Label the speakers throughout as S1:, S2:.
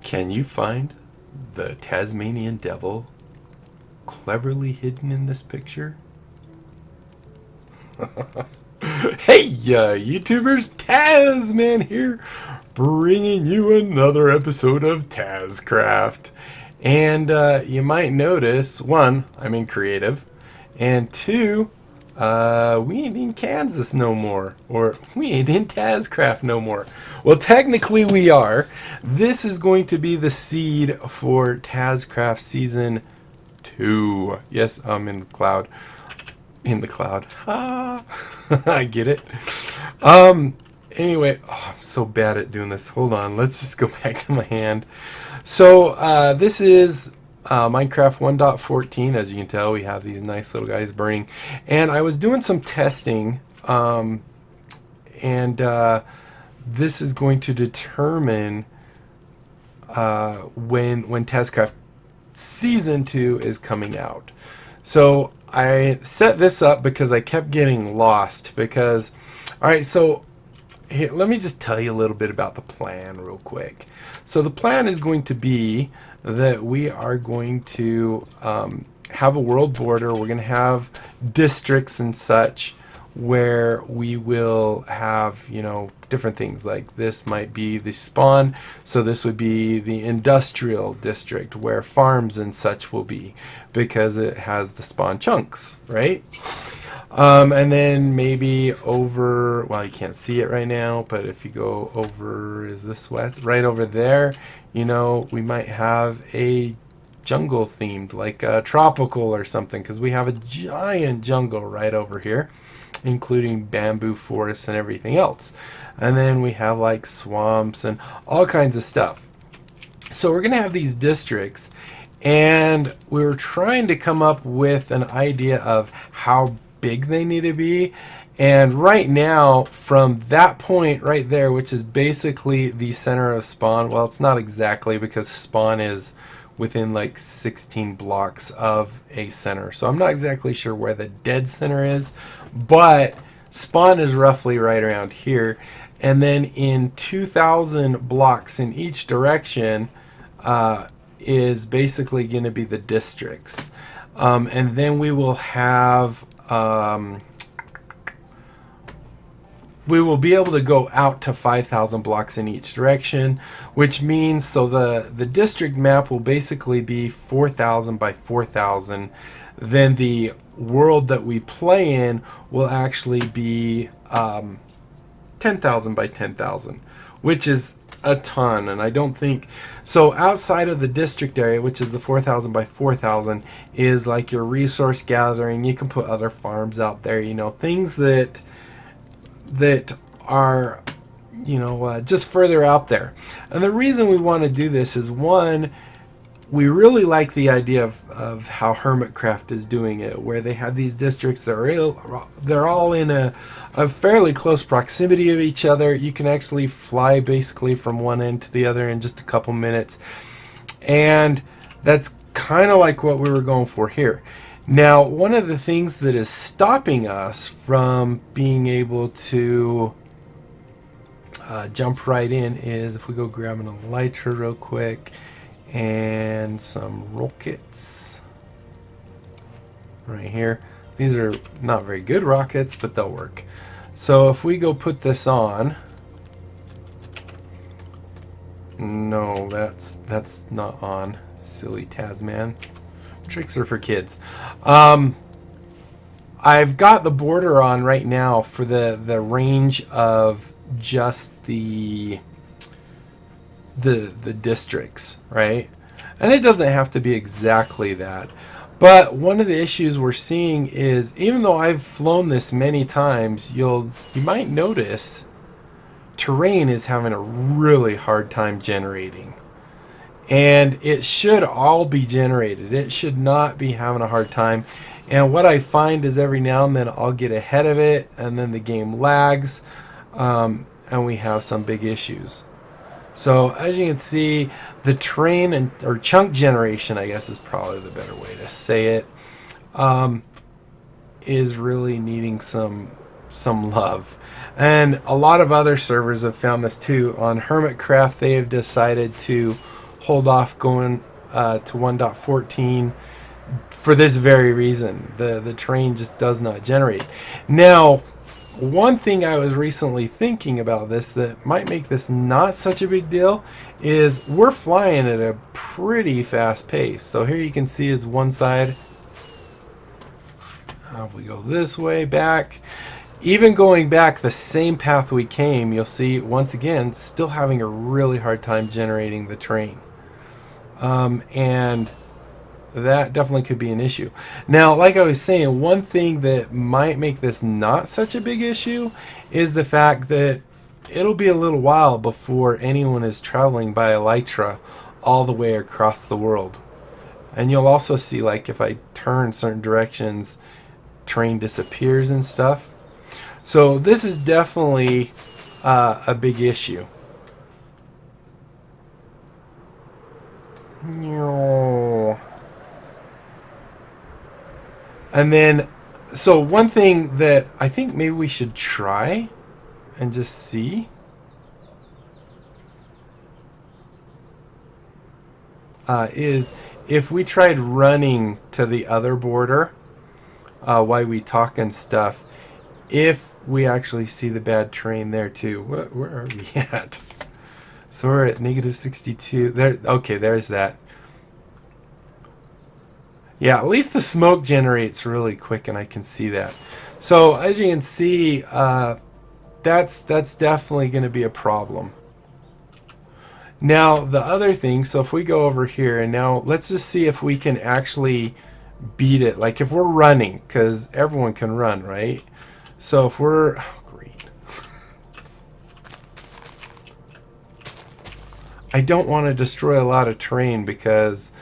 S1: Can you find the Tasmanian devil cleverly hidden in this picture? Hey, YouTubers, TazzMann here, bringing you another episode of TazzCraft. And you might notice, one, I'm in creative, and two, we ain't in Kansas no more, or we ain't in TazzCraft no more. Well, technically we are. This is going to be the seed for TazzCraft Season 2. Yes, I'm in the cloud. In the cloud. Ah, I get it. Anyway, I'm so bad at doing this. Hold on, let's just go back to my hand. So this is Minecraft 1.14. As you can tell, we have these nice little guys burning, and I was doing some testing, and this is going to determine when TazzCraft Season 2 is coming out. So I set this up because I kept getting lost. Because, all right, so here, let me just tell you a little bit about the plan real quick. So the plan is going to be that we are going to have a world border. We're going to have districts and such where we will have, you know, different things. Like this might be the spawn, so this would be the industrial district where farms and such will be, because it has the spawn chunks, right? And then maybe over, well, you can't see it right now, but if you go over, is this west? Right over there, you know, we might have a jungle themed, like a tropical or something, because we have a giant jungle right over here, including bamboo forests and everything else. And then we have like swamps and all kinds of stuff. So we're going to have these districts, and we were trying to come up with an idea of how big they need to be. And right now, from that point right there, which is basically the center of spawn, well, it's not exactly, because spawn is within like 16 blocks of a center, so I'm not exactly sure where the dead center is, but spawn is roughly right around here. And then in 2,000 blocks in each direction is basically going to be the districts. And then we will have we will be able to go out to 5,000 blocks in each direction, which means, so the district map will basically be 4,000 by 4,000. Then the world that we play in will actually be 10,000 by 10,000, which is a ton. And I don't think so. Outside of the district area, which is the 4,000 by 4,000, is like your resource gathering. You can put other farms out there, you know, things that are, you know, just further out there. And the reason we want to do this is, one, we really like the idea of how Hermitcraft is doing it, where they have these districts that are they're all in a fairly close proximity of each other. You can actually fly basically from one end to the other in just a couple minutes, and that's kind of like what we were going for here. Now, one of the things that is stopping us from being able to jump right in is, if we go grab an elytra real quick and some rockets right here. These are not very good rockets, but they'll work. So if we go put this on, no, that's not on. Silly TazzMann. Tricks are for kids. I've got the border on right now for the range of just the districts, right? And it doesn't have to be exactly that. But one of the issues we're seeing is, even though I've flown this many times, you might notice terrain is having a really hard time generating. And it should all be generated. It should not be having a hard time. And what I find is, every now and then I'll get ahead of it, and then the game lags, and we have some big issues. So as you can see, the terrain or chunk generation, I guess, is probably the better way to say it, is really needing some love. And a lot of other servers have found this too. On Hermitcraft, they have decided to hold off going to 1.14 for this very reason. The terrain just does not generate. Now, one thing I was recently thinking about this that might make this not such a big deal is we're flying at a pretty fast pace. So here you can see is one side. If we go this way back, even going back the same path we came, you'll see once again still having a really hard time generating the terrain. And that definitely could be an issue. Now, like I was saying, one thing that might make this not such a big issue is the fact that it'll be a little while before anyone is traveling by Elytra all the way across the world. And you'll also see, like, if I turn certain directions, terrain disappears and stuff. So this is definitely a big issue. And then, so one thing that I think maybe we should try and just see is if we tried running to the other border while we talk and stuff, if we actually see the bad terrain there too. Where are we at? So we're at -62. There. Okay, there's that. Yeah, at least the smoke generates really quick, and I can see that. So as you can see, that's definitely going to be a problem. Now the other thing, so if we go over here and now let's just see if we can actually beat it. Like if we're running, because everyone can run, right? So if we're green, I don't want to destroy a lot of terrain because,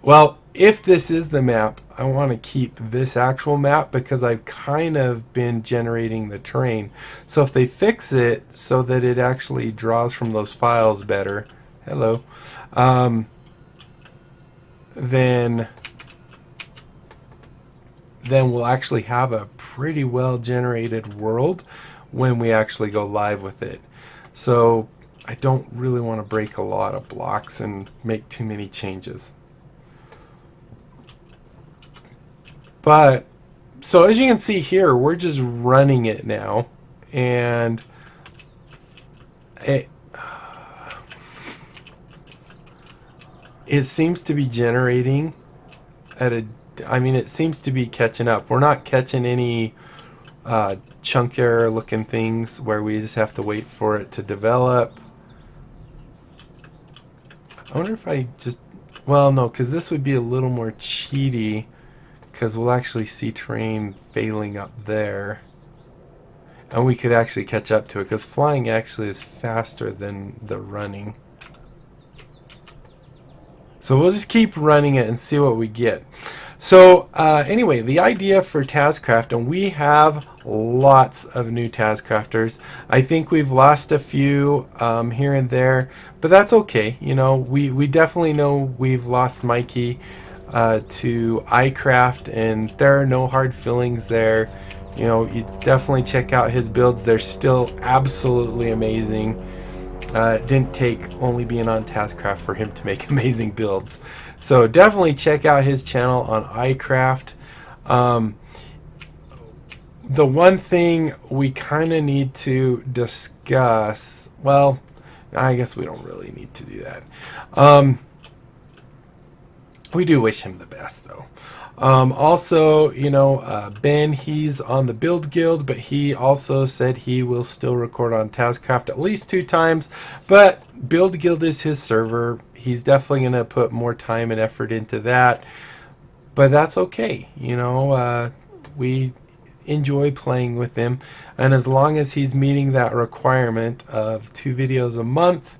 S1: well, if this is the map, I want to keep this actual map because I've kind of been generating the terrain. So if they fix it so that it actually draws from those files better, hello, then we'll actually have a pretty well generated world when we actually go live with it. So I don't really want to break a lot of blocks and make too many changes. But so as you can see here, we're just running it now, and it seems to be generating at a, I mean, it seems to be catching up. We're not catching any chunkier looking things where we just have to wait for it to develop. I wonder if I just, well, no, because this would be a little more cheaty, because we'll actually see terrain failing up there, and we could actually catch up to it because flying actually is faster than the running. So we'll just keep running it and see what we get. So anyway, the idea for TazzCraft, and we have lots of new TazzCrafters. I think we've lost a few here and there, but that's okay. You know, we definitely know we've lost Mikey to iCraft, and there are no hard feelings there. You know, you definitely check out his builds. They're still absolutely amazing. It didn't take only being on TazzCraft for him to make amazing builds. So definitely check out his channel on iCraft. The one thing we kind of need to discuss, well, I guess we don't really need to do that. We do wish him the best, though. Also, you know, Ben, he's on the Build Guild, but he also said he will still record on TazzCraft at least 2 times. But Build Guild is his server. He's definitely going to put more time and effort into that. But that's okay. You know, we enjoy playing with him. And as long as he's meeting that requirement of 2 videos a month,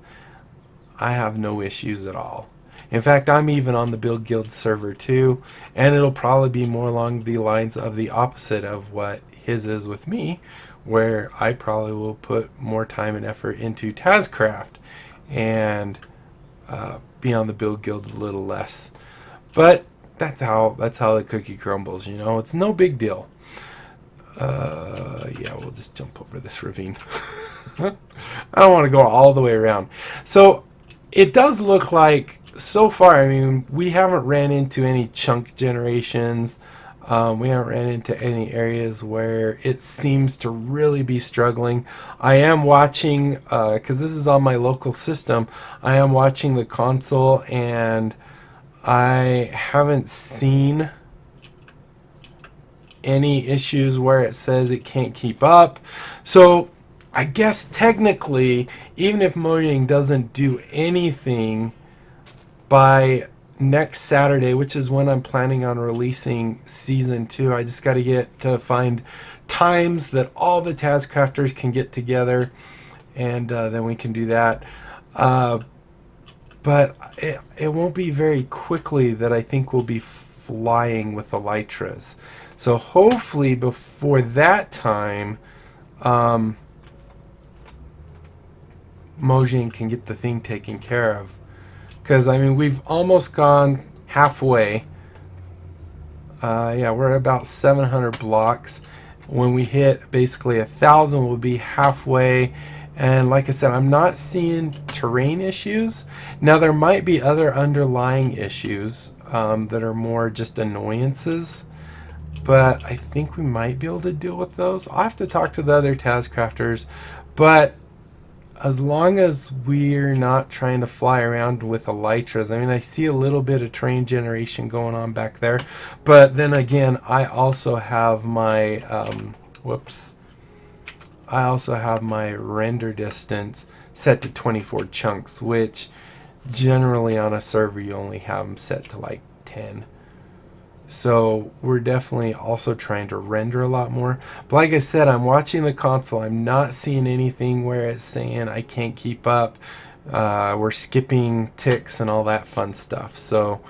S1: I have no issues at all. In fact, I'm even on the Build Guild server too, and it'll probably be more along the lines of the opposite of what his is with me, where I probably will put more time and effort into TazzCraft and be on the Build Guild a little less. But that's how the cookie crumbles, you know. It's no big deal. Yeah, we'll just jump over this ravine. I don't want to go all the way around. So it does look like, so far, I mean, we haven't ran into any chunk generations. We haven't ran into any areas where it seems to really be struggling. I am watching, because this is on my local system, I am watching the console, and I haven't seen any issues where it says it can't keep up. So I guess technically, even if Mojang doesn't do anything by next Saturday, which is when I'm planning on releasing season 2, I just got to get to find times that all the TazzCrafters can get together, and then we can do that. But it won't be very quickly that I think we'll be flying with Elytras. So hopefully before that time, Mojang can get the thing taken care of. Because, I mean, we've almost gone halfway. Yeah, we're at about 700 blocks. When we hit basically 1,000, we'll be halfway. And like I said, I'm not seeing terrain issues. Now, there might be other underlying issues that are more just annoyances. But I think we might be able to deal with those. I'll have to talk to the other TazzCrafters. But as long as we're not trying to fly around with Elytras, I mean, I see a little bit of terrain generation going on back there. But then again, I also have my, I also have my render distance set to 24 chunks, which generally on a server you only have them set to like 10. So we're definitely also trying to render a lot more. But like I said, I'm watching the console. I'm not seeing anything where it's saying I can't keep up. We're skipping ticks and all that fun stuff. So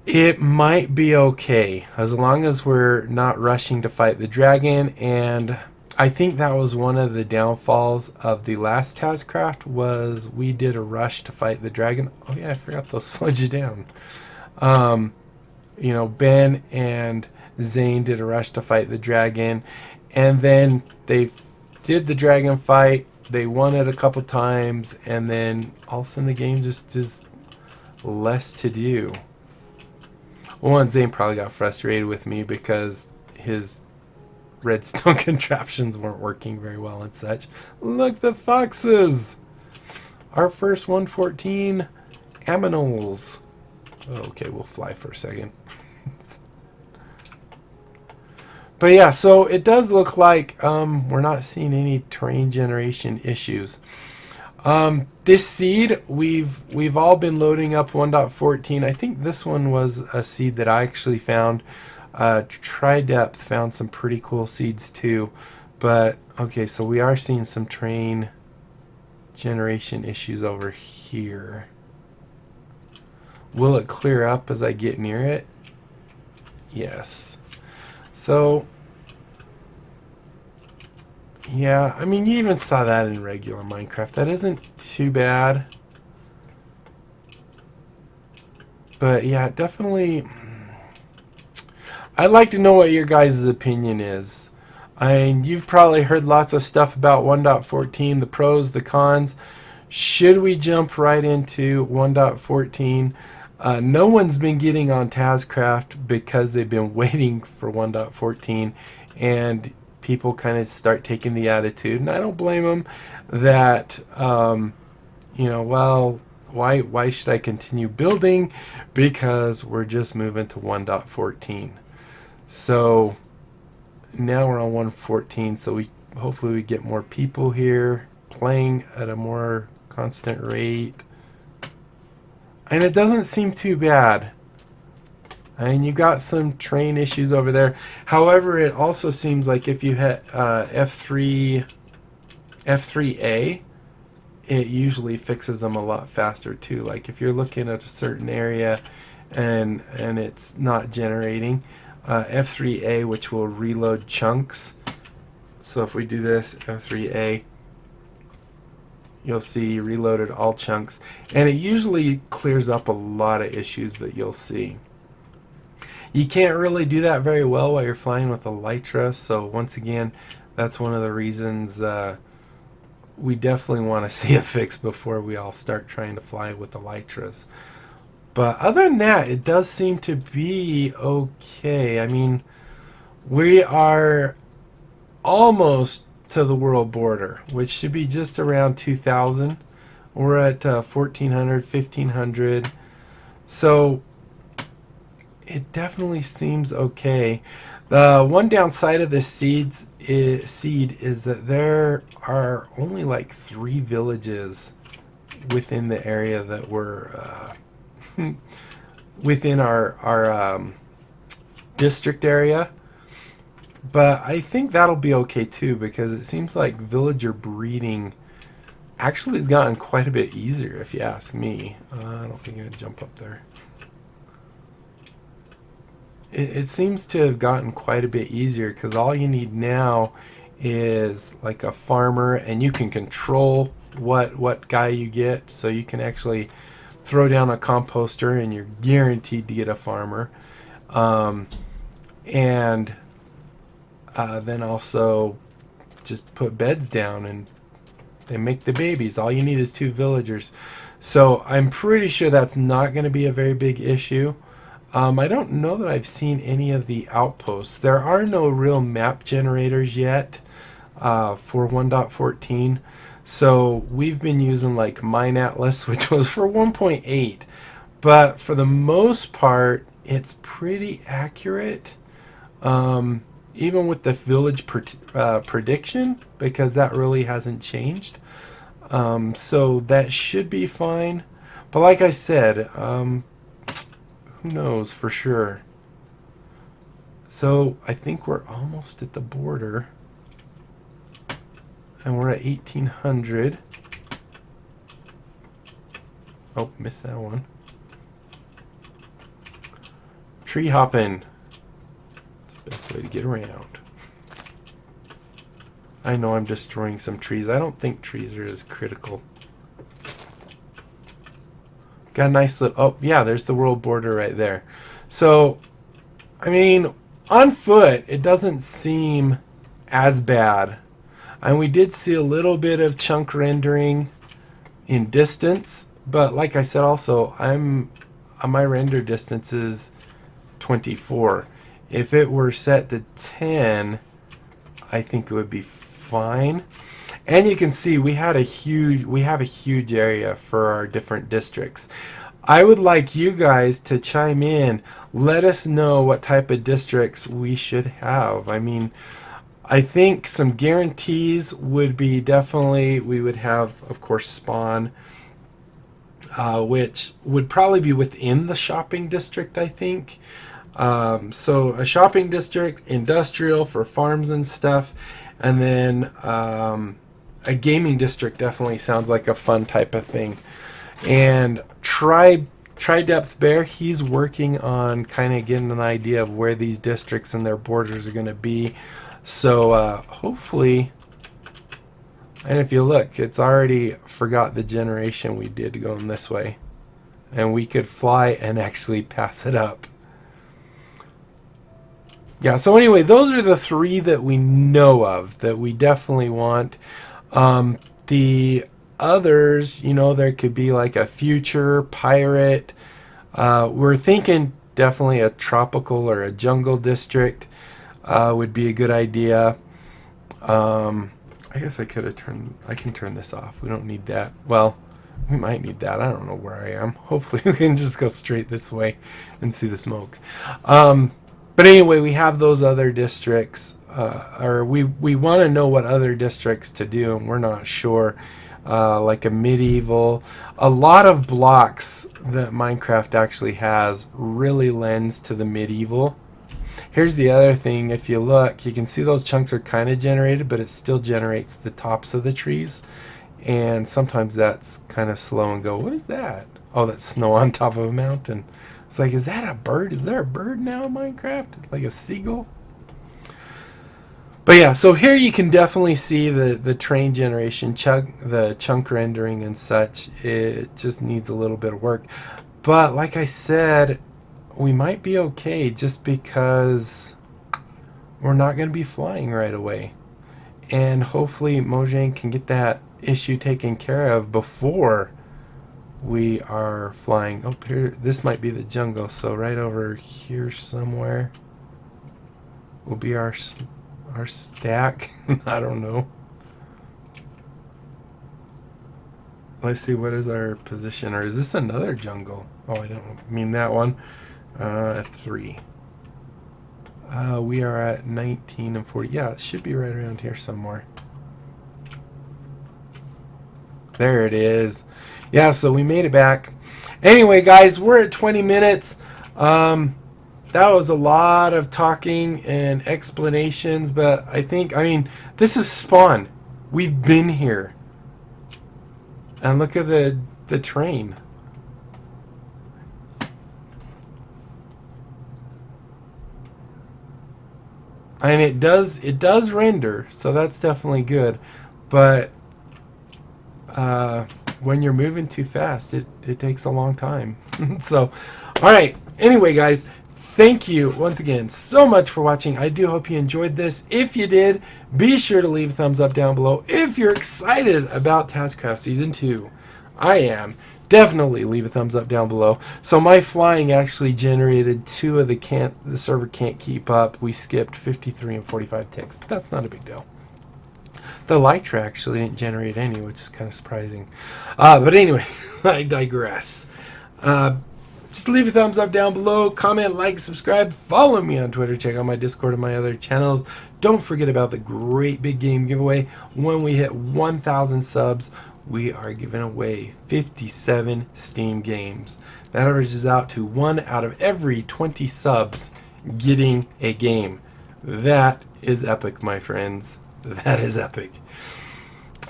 S1: it might be okay as long as we're not rushing to fight the dragon. And I think that was one of the downfalls of the last TazzCraft, was we did a rush to fight the dragon. Oh yeah, I forgot they'll slow you down. You know, Ben and Zane did a rush to fight the dragon, and then they did the dragon fight. They won it a couple times, and then all of a sudden the game just is less to do. Well, and Zane probably got frustrated with me because his redstone contraptions weren't working very well and such. Look, the foxes! Our first 114 aminals. Okay, we'll fly for a second. But yeah, so it does look like we're not seeing any terrain generation issues. This seed, we've all been loading up 1.14. I think this one was a seed that I actually found. Tri-Depth found some pretty cool seeds too. But okay, so we are seeing some terrain generation issues over here. Will it clear up as I get near it? Yes. So, yeah, I mean, you even saw that in regular Minecraft. That isn't too bad. But yeah, definitely, I'd like to know what your guys' opinion is. I mean, you've probably heard lots of stuff about 1.14, the pros, the cons. Should we jump right into 1.14? No one's been getting on TazzCraft because they've been waiting for 1.14, and people kind of start taking the attitude, and I don't blame them, that you know, well, why should I continue building, because we're just moving to 1.14. So now we're on 1.14, so we hopefully we get more people here playing at a more constant rate. And it doesn't seem too bad. And you got some terrain issues over there. However, it also seems like if you hit F3A, it usually fixes them a lot faster too. Like if you're looking at a certain area and it's not generating, F3A, which will reload chunks. So if we do this, F3A, you'll see reloaded all chunks, and it usually clears up a lot of issues that you'll see. You can't really do that very well while you're flying with Elytra. So once again, that's one of the reasons we definitely want to see a fix before we all start trying to fly with Elytras. But other than that, it does seem to be okay. I mean, we are almost to the world border, which should be just around 2,000. We're at 1,400, 1,500. So it definitely seems okay. The one downside of this seed is that there are only like 3 villages within the area that we're within our district area. But I think that'll be okay too, because it seems like villager breeding actually has gotten quite a bit easier, if you ask me. I don't think I'd jump up there. It seems to have gotten quite a bit easier, because all you need now is like a farmer, and you can control what guy you get. So you can actually throw down a composter and you're guaranteed to get a farmer. And then also just put beds down and they make the babies. All you need is 2 villagers. So I'm pretty sure that's not going to be a very big issue. I don't know that I've seen any of the outposts. There are no real map generators yet for 1.14. So we've been using like Mine Atlas, which was for 1.8. But for the most part, it's pretty accurate. Even with the village prediction, because that really hasn't changed. So that should be fine. But like I said, who knows for sure. So I think we're almost at the border. And we're at 1,800. Oh, missed that one. Tree hopping. It's the best way to get around. I know I'm destroying some trees. I don't think trees are as critical. Got a nice little... Oh, yeah, there's the world border right there. So, I mean, on foot, it doesn't seem as bad. And we did see a little bit of chunk rendering in distance. But like I said also, my render distance is 24. If it were set to 10, I think it would be fine. And you can see we have a huge area for our different districts. I would like you guys to chime in. Let us know what type of districts we should have. I mean, I think some guarantees would be definitely, we would have, of course, spawn, which would probably be within the shopping district, I think. So a shopping district, industrial for farms and stuff, and then a gaming district definitely sounds like a fun type of thing. And Tri-Depth Bear, he's working on kind of getting an idea of where these districts and their borders are going to be. So hopefully, and if you look, it's already forgot the generation we did going this way. And we could fly and actually pass it up. Yeah, so anyway, those are the 3 that we know of that we definitely want. The others, you know, there could be like a future pirate. We're thinking definitely a tropical or a jungle district would be a good idea. I guess I can turn this off. We don't need that. Well, we might need that. I don't know where I am. Hopefully we can just go straight this way and see the smoke. But anyway, we have those other districts, or we want to know what other districts to do, and we're not sure. Like a medieval, a lot of blocks that Minecraft actually has really lends to the medieval. Here's the other thing. If you look, you can see those chunks are kind of generated, but it still generates the tops of the trees. And sometimes that's kind of slow and go, what is that? Oh, that's snow on top of a mountain. It's like, is that a bird? Is there a bird now in Minecraft? Like a seagull? But yeah, so here you can definitely see the train generation, the chunk rendering and such. It just needs a little bit of work. But like I said, we might be okay just because we're not going to be flying right away. And hopefully Mojang can get that issue taken care of before we are flying. Oh, here, this might be the jungle, so right over here somewhere will be our stack. I don't know. Let's see, what is our position? Or is this another jungle? Oh, I don't mean that one. F3. We are at 19 and 40. Yeah, it should be right around here somewhere. There it is. Yeah, so we made it back. Anyway, guys, we're at 20 minutes. That was a lot of talking and explanations, but I mean, this is Spawn. We've been here. And look at the train. And it does render, so that's definitely good. But when you're moving too fast, it takes a long time. So, all right. Anyway, guys, thank you once again so much for watching. I do hope you enjoyed this. If you did, be sure to leave a thumbs up down below. If you're excited about TazzCraft Season 2, I am. Definitely leave a thumbs up down below. So my flying actually generated 2 of the server can't keep up. We skipped 53 and 45 ticks, but that's not a big deal. The Lytra actually didn't generate any, which is kind of surprising. But anyway, I digress. Just leave a thumbs up down below, comment, like, subscribe, follow me on Twitter, check out my Discord and my other channels. Don't forget about the great big game giveaway. When we hit 1,000 subs, we are giving away 57 Steam games. That averages out to 1 out of every 20 subs getting a game. That is epic, my friends. That is epic.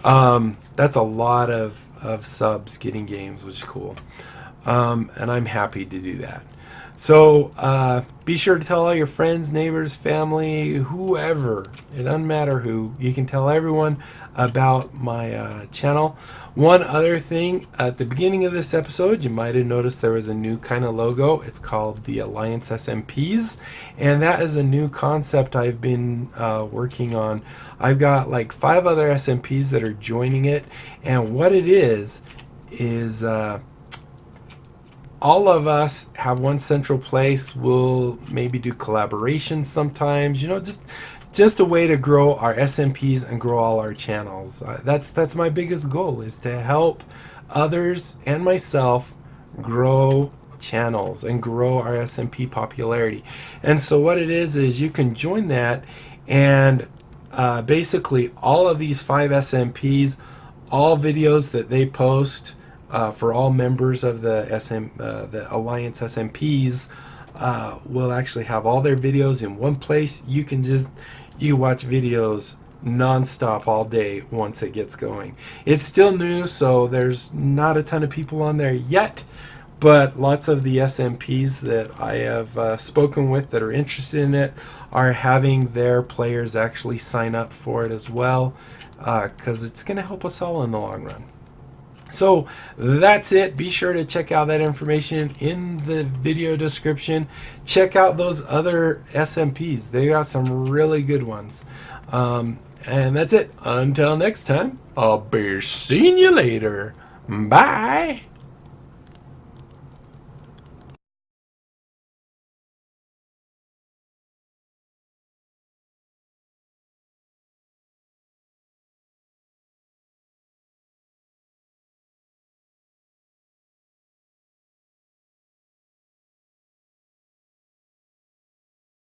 S1: That's a lot of subs getting games, which is cool. And I'm happy to do that. So be sure to tell all your friends, neighbors, family, whoever. It doesn't matter who. You can tell everyone about my channel. One other thing, at the beginning of this episode, you might have noticed there was a new kind of logo. It's called the Alliance SMPs, and that is a new concept I've been working on. I've got like 5 other SMPs that are joining it, and what it is all of us have one central place. We'll maybe do collaborations sometimes, you know, just a way to grow our SMPs and grow all our channels. That's my biggest goal, is to help others and myself grow channels and grow our SMP popularity. And so what it is you can join that, and basically all of these 5 SMPs, all videos that they post, for all members of the Alliance SMPs, will actually have all their videos in one place. You can watch videos non-stop all day once it gets going. It's still new, so there's not a ton of people on there yet, but lots of the SMPs that I have spoken with that are interested in it are having their players actually sign up for it as well, because it's going to help us all in the long run. So that's it. Be sure to check out that information in the video description. Check out those other SMPs. They got some really good ones. And that's it. Until next time, I'll be seeing you later. Bye.